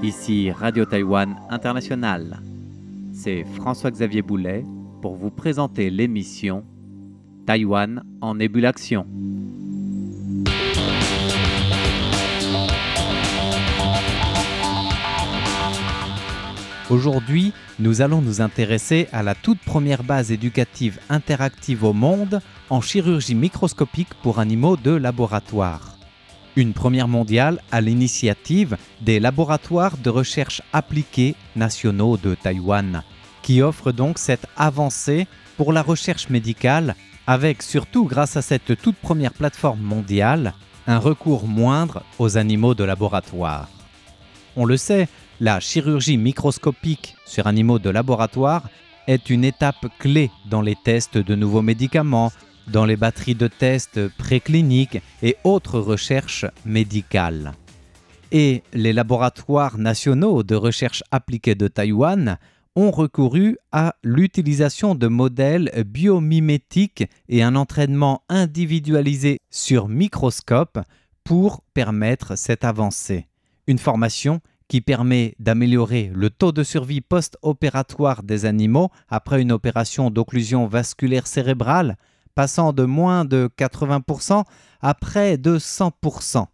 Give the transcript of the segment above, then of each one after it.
Ici Radio Taïwan International. C'est François-Xavier Boulet pour vous présenter l'émission Taïwan en ébullition. Aujourd'hui, nous allons nous intéresser à la toute première base éducative interactive au monde en chirurgie microscopique pour animaux de laboratoire. Une première mondiale à l'initiative des laboratoires de recherche appliquée nationaux de Taïwan, qui offre donc cette avancée pour la recherche médicale, avec surtout grâce à cette toute première plateforme mondiale, un recours moindre aux animaux de laboratoire. On le sait, la chirurgie microscopique sur animaux de laboratoire est une étape clé dans les tests de nouveaux médicaments, dans les batteries de tests précliniques et autres recherches médicales. Et les laboratoires nationaux de recherche appliquée de Taïwan ont recouru à l'utilisation de modèles biomimétiques et un entraînement individualisé sur microscope pour permettre cette avancée. Une formation qui permet d'améliorer le taux de survie post-opératoire des animaux après une opération d'occlusion vasculaire cérébrale, passant de moins de 80% à près de 100%.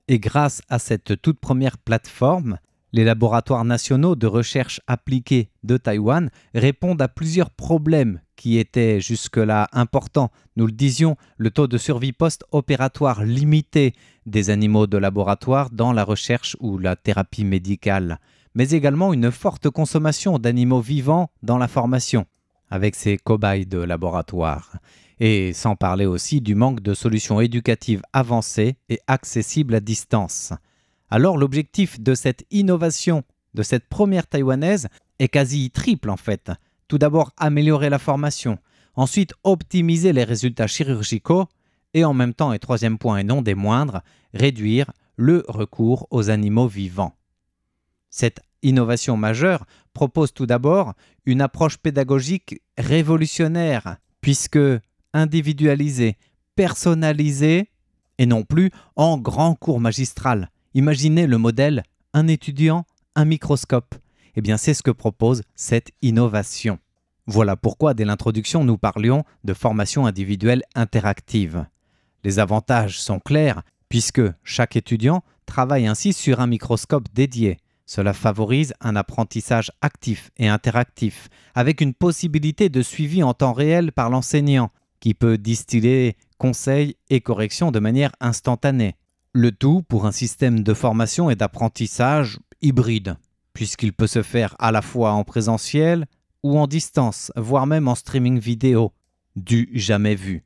Et grâce à cette toute première plateforme, les laboratoires nationaux de recherche appliquée de Taïwan répondent à plusieurs problèmes qui étaient jusque-là importants. Nous le disions, le taux de survie post-opératoire limité des animaux de laboratoire dans la recherche ou la thérapie médicale, mais également une forte consommation d'animaux vivants dans la formation, avec ces cobayes de laboratoire. Et sans parler aussi du manque de solutions éducatives avancées et accessibles à distance. Alors l'objectif de cette innovation, de cette première taïwanaise, est quasi triple en fait. Tout d'abord, améliorer la formation. Ensuite, optimiser les résultats chirurgicaux. Et en même temps, et troisième point et non des moindres, réduire le recours aux animaux vivants. Cette innovation majeure propose tout d'abord une approche pédagogique révolutionnaire, puisque individualisée, personnalisée, et non plus en grand cours magistral. Imaginez le modèle, un étudiant, un microscope. Eh bien, c'est ce que propose cette innovation. Voilà pourquoi, dès l'introduction, nous parlions de formation individuelle interactive. Les avantages sont clairs, puisque chaque étudiant travaille ainsi sur un microscope dédié. Cela favorise un apprentissage actif et interactif, avec une possibilité de suivi en temps réel par l'enseignant, qui peut distiller conseils et corrections de manière instantanée. Le tout pour un système de formation et d'apprentissage hybride, puisqu'il peut se faire à la fois en présentiel ou en distance, voire même en streaming vidéo, du jamais vu.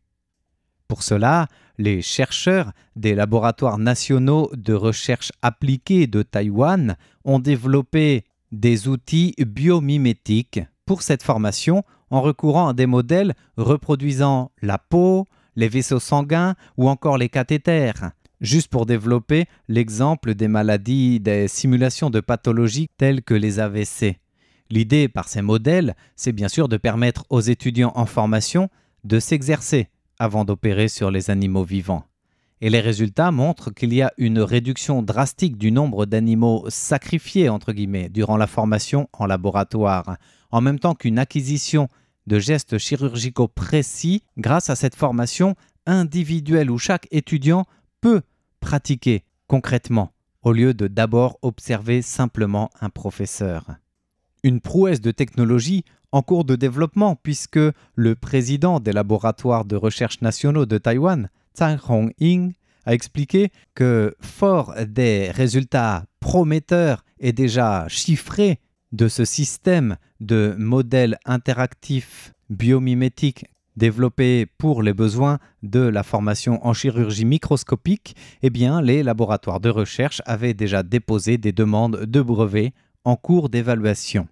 Pour cela, les chercheurs des laboratoires nationaux de recherche appliquée de Taïwan ont développé des outils biomimétiques pour cette formation en recourant à des modèles reproduisant la peau, les vaisseaux sanguins ou encore les cathéters, juste pour développer l'exemple des maladies, des simulations de pathologies telles que les AVC. L'idée par ces modèles, c'est bien sûr de permettre aux étudiants en formation de s'exercer avant d'opérer sur les animaux vivants. Et les résultats montrent qu'il y a une réduction drastique du nombre d'animaux sacrifiés, entre guillemets, durant la formation en laboratoire, en même temps qu'une acquisition de gestes chirurgicaux précis grâce à cette formation individuelle où chaque étudiant peut pratiquer concrètement, au lieu de d'abord observer simplement un professeur. Une prouesse de technologie en cours de développement puisque le président des laboratoires de recherche nationaux de Taïwan, Zhang Hongying, a expliqué que, fort des résultats prometteurs et déjà chiffrés de ce système de modèles interactifs biomimétiques développé pour les besoins de la formation en chirurgie microscopique, eh bien, les laboratoires de recherche avaient déjà déposé des demandes de brevets en cours d'évaluation.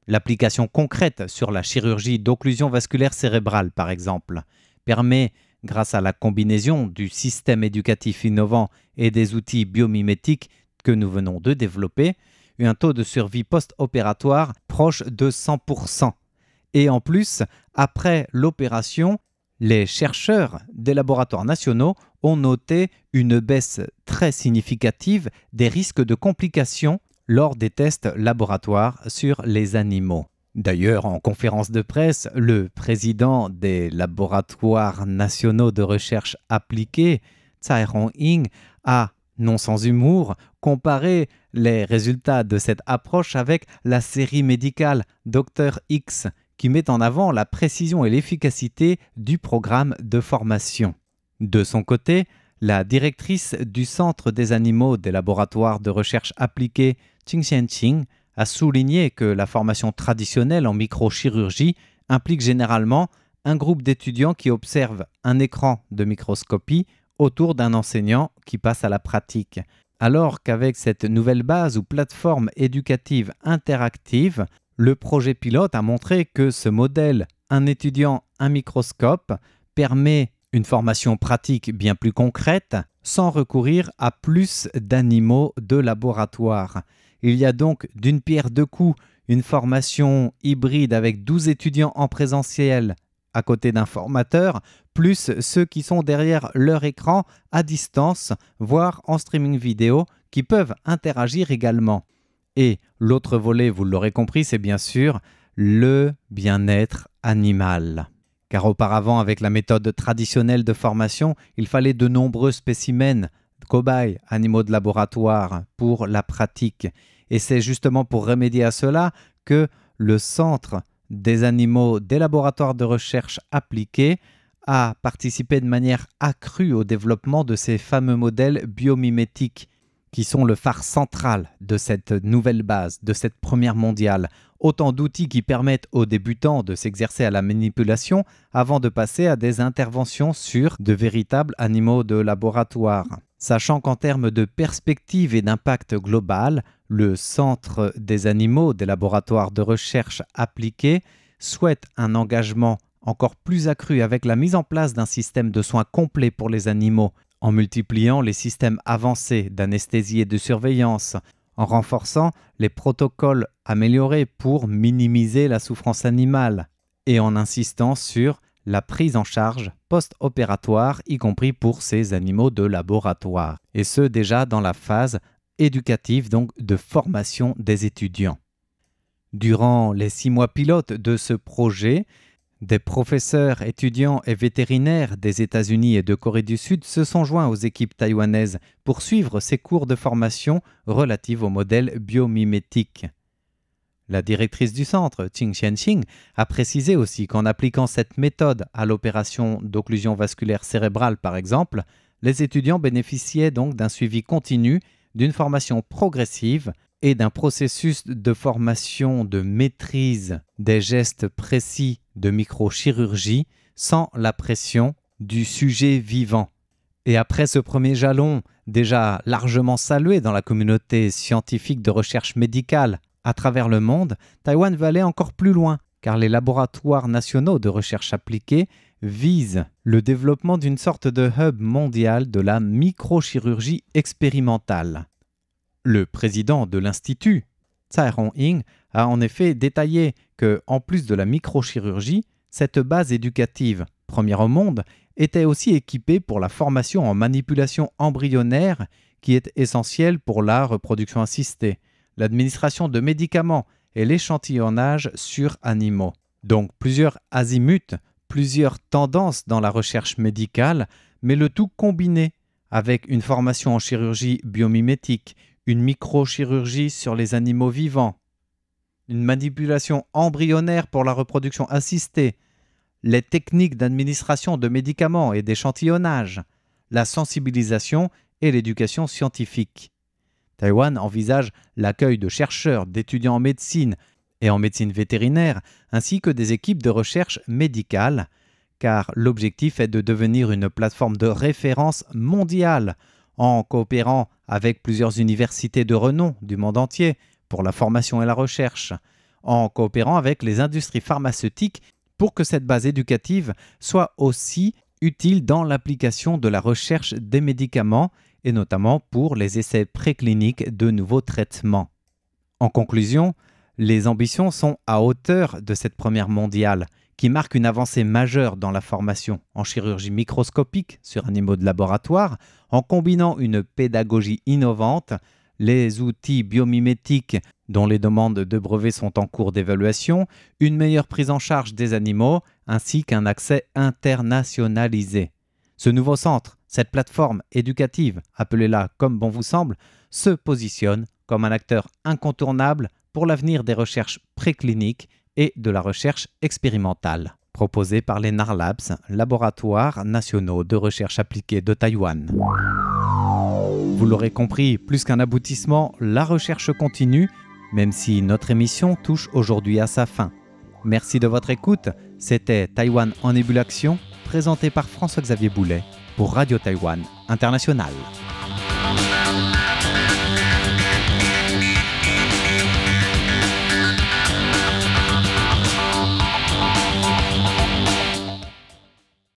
L'application concrète sur la chirurgie d'occlusion vasculaire cérébrale, par exemple, permet, grâce à la combinaison du système éducatif innovant et des outils biomimétiques que nous venons de développer, un taux de survie post-opératoire proche de 100%. Et en plus, après l'opération, Les chercheurs des laboratoires nationaux ont noté une baisse très significative des risques de complications lors des tests laboratoires sur les animaux. D'ailleurs, en conférence de presse, le président des laboratoires nationaux de recherche appliquée, Tsai Rong-ying, a, non sans humour, comparé les résultats de cette approche avec la série médicale Dr X, qui met en avant la précision et l'efficacité du programme de formation. De son côté, la directrice du Centre des animaux des laboratoires de recherche appliquée, Qing Xianqing, a souligné que la formation traditionnelle en microchirurgie implique généralement un groupe d'étudiants qui observent un écran de microscopie autour d'un enseignant qui passe à la pratique. Alors qu'avec cette nouvelle base ou plateforme éducative interactive, le projet pilote a montré que ce modèle, un étudiant, un microscope, permet une formation pratique bien plus concrète sans recourir à plus d'animaux de laboratoire. Il y a donc d'une pierre deux coups une formation hybride avec 12 étudiants en présentiel à côté d'un formateur, plus ceux qui sont derrière leur écran à distance, voire en streaming vidéo, qui peuvent interagir également. Et l'autre volet, vous l'aurez compris, c'est bien sûr le bien-être animal. Car auparavant, avec la méthode traditionnelle de formation, il fallait de nombreux spécimens, cobayes, animaux de laboratoire pour la pratique. Et c'est justement pour remédier à cela que le Centre des animaux des laboratoires de recherche appliquée a participé de manière accrue au développement de ces fameux modèles biomimétiques qui sont le phare central de cette nouvelle base, de cette première mondiale. Autant d'outils qui permettent aux débutants de s'exercer à la manipulation avant de passer à des interventions sur de véritables animaux de laboratoire. Sachant qu'en termes de perspective et d'impact global, le Centre des animaux des laboratoires de recherche appliquée souhaite un engagement encore plus accru avec la mise en place d'un système de soins complet pour les animaux, en multipliant les systèmes avancés d'anesthésie et de surveillance, en renforçant les protocoles améliorés pour minimiser la souffrance animale et en insistant sur la prise en charge post-opératoire, y compris pour ces animaux de laboratoire. Et ce, déjà dans la phase éducative, donc de formation des étudiants. Durant les 6 mois pilotes de ce projet, des professeurs, étudiants et vétérinaires des États-Unis et de Corée du Sud se sont joints aux équipes taïwanaises pour suivre ces cours de formation relatifs au modèle biomimétique. La directrice du centre, Qing Xianqing, a précisé aussi qu'en appliquant cette méthode à l'opération d'occlusion vasculaire cérébrale par exemple, les étudiants bénéficiaient donc d'un suivi continu, d'une formation progressive et d'un processus de formation de maîtrise des gestes précis de microchirurgie sans la pression du sujet vivant. Et après ce premier jalon, déjà largement salué dans la communauté scientifique de recherche médicale à travers le monde, Taïwan veut aller encore plus loin, car les laboratoires nationaux de recherche appliquée visent le développement d'une sorte de hub mondial de la microchirurgie expérimentale. Le président de l'Institut, Tsai Rong-ying, a en effet détaillé que, en plus de la microchirurgie, cette base éducative, première au monde, était aussi équipée pour la formation en manipulation embryonnaire qui est essentielle pour la reproduction assistée, l'administration de médicaments et l'échantillonnage sur animaux. Donc plusieurs azimuts, plusieurs tendances dans la recherche médicale, mais le tout combiné avec une formation en chirurgie biomimétique, une microchirurgie sur les animaux vivants, une manipulation embryonnaire pour la reproduction assistée, les techniques d'administration de médicaments et d'échantillonnage, la sensibilisation et l'éducation scientifique. Taïwan envisage l'accueil de chercheurs, d'étudiants en médecine et en médecine vétérinaire, ainsi que des équipes de recherche médicale, car l'objectif est de devenir une plateforme de référence mondiale en coopérant avec plusieurs universités de renom du monde entier pour la formation et la recherche, en coopérant avec les industries pharmaceutiques pour que cette base éducative soit aussi utile dans l'application de la recherche des médicaments et notamment pour les essais précliniques de nouveaux traitements. En conclusion, les ambitions sont à hauteur de cette première mondiale qui marque une avancée majeure dans la formation en chirurgie microscopique sur animaux de laboratoire en combinant une pédagogie innovante, les outils biomimétiques dont les demandes de brevets sont en cours d'évaluation, une meilleure prise en charge des animaux ainsi qu'un accès internationalisé. Ce nouveau centre, cette plateforme éducative, appelez-la comme bon vous semble, se positionne comme un acteur incontournable pour l'avenir des recherches précliniques et de la recherche expérimentale, proposée par les NAR Labs, laboratoires nationaux de recherche appliquée de Taïwan. Vous l'aurez compris, plus qu'un aboutissement, la recherche continue, même si notre émission touche aujourd'hui à sa fin. Merci de votre écoute, c'était Taïwan en ébullition, présenté par François-Xavier Boulet pour Radio Taïwan International.